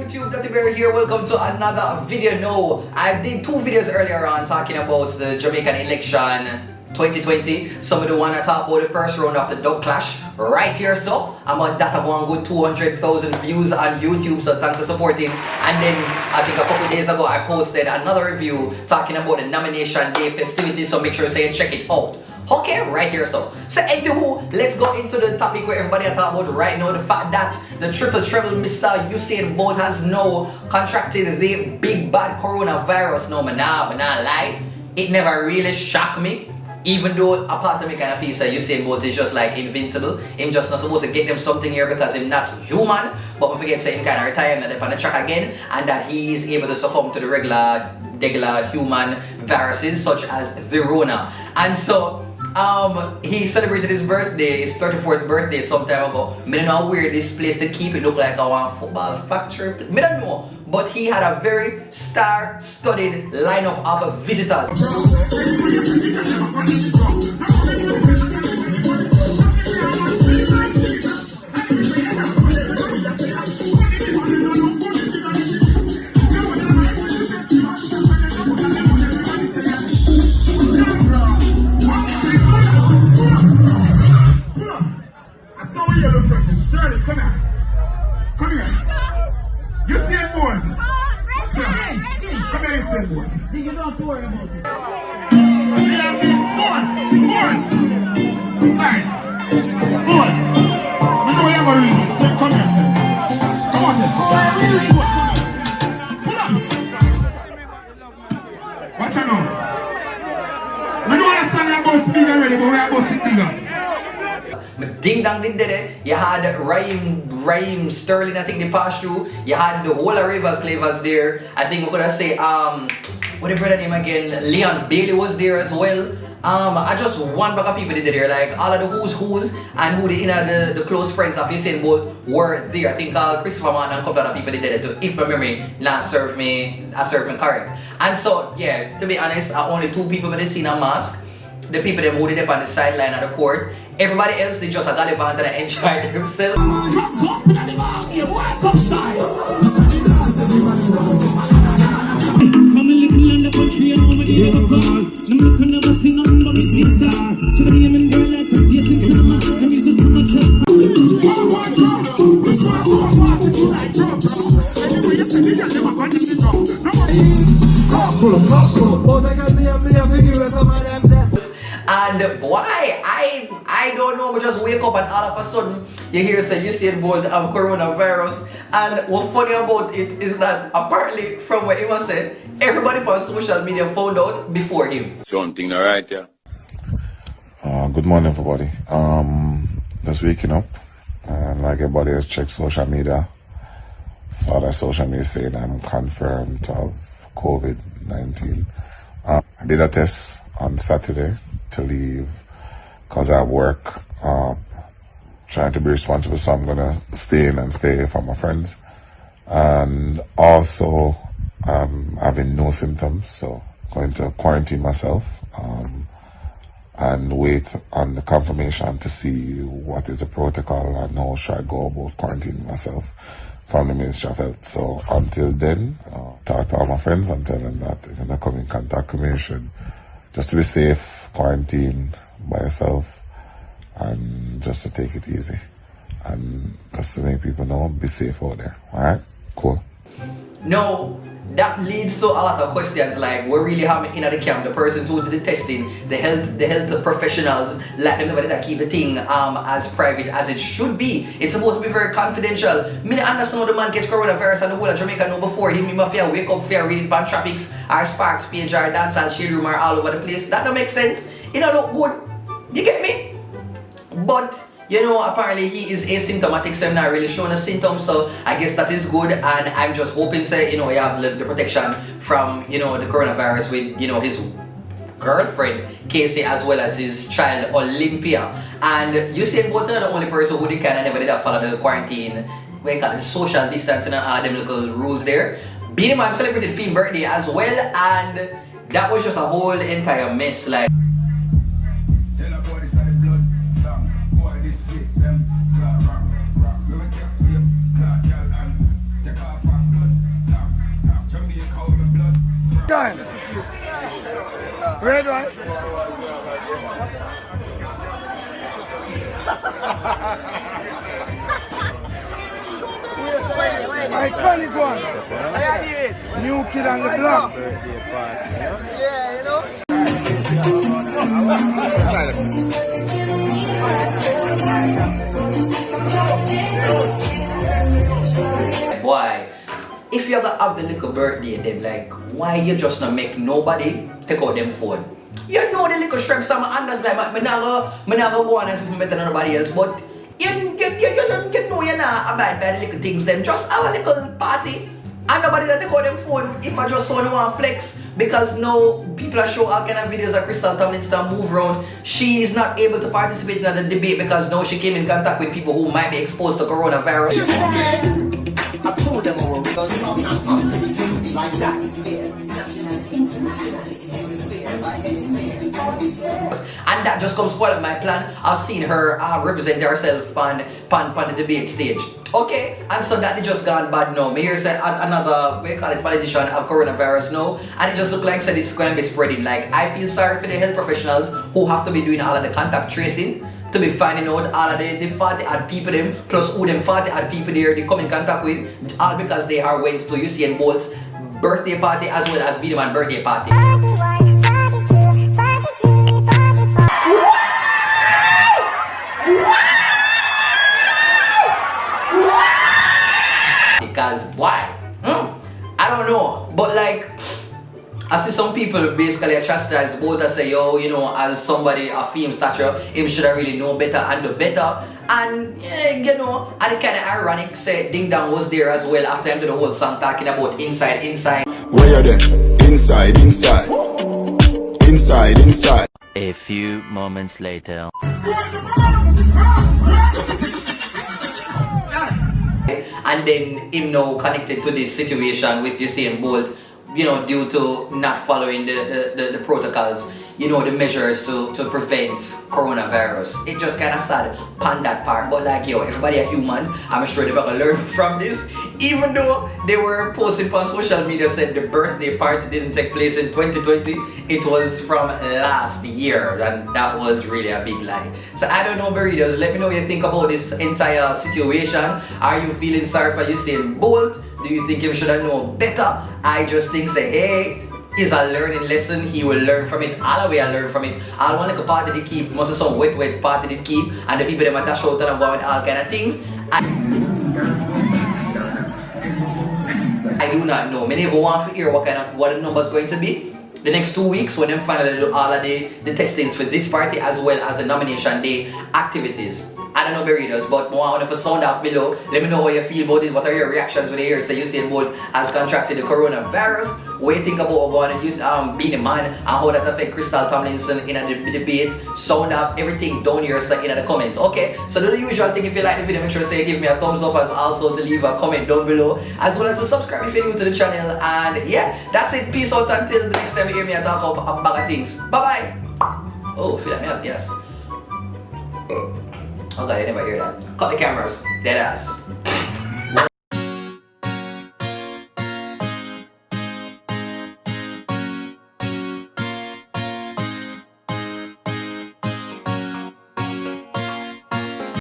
YouTube, Duttyberry here. Welcome to another video. No, I did two videos earlier on talking about the Jamaican election 2020. Some of the one I talked about the first round of the dub clash right here. So I'm on that. I'm on good 200,000 views on YouTube. So thanks for supporting. And then I think a couple days ago I posted another review talking about the nomination day festivities. So make sure you check it out. Okay, right here. So anywho, let's go into the topic where everybody are talking about right now. The fact that the triple Mr. Usain Bolt has now contracted the big bad coronavirus. No, man, nah lie. It never really shocked me. Even though a part of me kind of feels that Usain Bolt is just like invincible. Him just not supposed to get them something here because he's not human. But we forget to say him kind of retire and they're on the track again. And that he is able to succumb to the regular human viruses such as the Rona. And so he celebrated his birthday, his 34th birthday some time ago. I don't know where this place to keep it look like a football factory. I don't know. But he had a very star-studded lineup of visitors. You don't have to worry about it. Side. Good. I know you're going to read this. Come here, sir. Come on, this. Pull up. Watch out now. I don't understand you're about to speak already, but we're about to speak. Ding dong ding did. You had Raheem Sterling, I think they passed through. You had the whole of Rivers Clavers there. I think we could have say what the brother name again? Leon Bailey was there as well. I just one bag of people did there, like all of the who's and who the close friends of Usain Bolt were there. I think Christopher Mann and a couple other people did it too, if my memory not serve me correct. And so yeah, to be honest, only two people that seen a mask. The people that moved up on the sideline of the court. Everybody else, they just a gallivant and enjoyed themselves. And boy, I don't know, but just wake up and all of a sudden you hear say Usain Bolt have coronavirus. And what's funny about it is that apparently from what Emma said, everybody on social media found out before him. Something alright, yeah. Good morning, everybody. Just waking up, and like everybody else checked social media, saw that social media saying I'm confirmed to have COVID-19. I did a test on Saturday to leave because I have work, trying to be responsible, so I'm gonna stay in and stay from my friends. And also having no symptoms, so going to quarantine myself and wait on the confirmation to see what is the protocol and how should I go about quarantining myself from the Ministry of Health. So until then, talk to all my friends and tell them that if they come in contact with me, should just to be safe, quarantine by yourself, and just to take it easy, and just to make people know, be safe out there. Alright? Cool. No, that leads to a lot of questions like we really have in the camp, the persons who did the testing, the health professionals, like them never did keep the thing as private as it should be. It's supposed to be very confidential. Me I understand how the man catch coronavirus and the whole of Jamaica know before him. He must wake up fair reading pan traffics or Sparks page or dance and shade room or all over the place. That don't make sense. It don't look good. You get me? But you know, apparently he is asymptomatic, so I'm not really showing a symptoms, so I guess that is good. And I'm just hoping, say, you know, you have the protection from, you know, the coronavirus with, you know, his girlfriend Casey as well as his child Olympia. And Usain Bolt is not the only person who kind of never did follow the quarantine, what you call it, social distancing and all them little rules there. Beenie Man celebrated Finn's birthday as well, and that was just a whole entire mess. Like, Time. Red one. Iconic one. New kid on the block. Yeah, you know. Boy, if you ever have the little birthday, then like, why you just not make nobody take out them phone? You know the little shrimps, I'm understand, but me never go on as if I'm better than nobody else, but you know you're not abide by the little things, them just have a little party, and nobody that take out them phone, if I just want to flex, because now people are showing all kind of videos of Crystal Tomlinson move around. She is not able to participate in the debate because now she came in contact with people who might be exposed to coronavirus. I told them all because I'm not like that. National, international, and that just comes part of my plan of seeing her represent herself on the debate stage. Okay, and so that they just gone bad now. Me here said another, we call it politician of coronavirus now, and it just look like said it's going to be spreading. Like, I feel sorry for the health professionals who have to be doing all of the contact tracing, to be finding out all of the 40 odd people them, plus who them 40 odd people there they come in contact with, all because they are went to Usain Bolt's birthday party as well as Beenie Man birthday party. Because why? I don't know, but like, I see some people basically chastise Bolt and say, yo, you know, as somebody of fame stature, him should have really know better and do better. And you know, and it kind of ironic say Ding Dong was there as well after him do the whole song talking about inside. Where you there? Inside. A few moments later. And then him now connected to this situation with Usain Bolt, you know, due to not following the protocols, you know, the measures to prevent coronavirus. It just kind of sad on that part, but like, yo, everybody are humans. I'm sure they're gonna learn from this. Even though they were posting on social media said the birthday party didn't take place in 2020, it was from last year, and that was really a big lie. So I don't know, burritos, let me know what you think about this entire situation. Are you feeling sorry for Usain Bolt? Do you think him should have known better? I just think say, hey, it's a learning lesson. He will learn from it. All the way I learn from it. All one like a party they keep, must have some wet party they keep, and the people them a dash out and go with all kind of things. I do not know. Many of you want to hear what the number's going to be. The next 2 weeks when them finally do all of the testings for this party as well as the nomination day activities. I don't know burritos, but I want to sound off below. Let me know how you feel about it. What are your reactions when you hear say Usain Bolt has contracted the coronavirus? What you think about going and use Beenie Man and how that affect Crystal Tomlinson in a debate? Sound off everything down here in the comments. Okay, so do the usual thing. If you like the video, make sure to say give me a thumbs up, as also to leave a comment down below, as well as to subscribe if you're new to the channel. And yeah, that's it. Peace out until the next time you hear me talk up a bag of things. Bye bye. Oh, feel like me up, yes. Okay, I never hear that. Cut the cameras. Dead ass.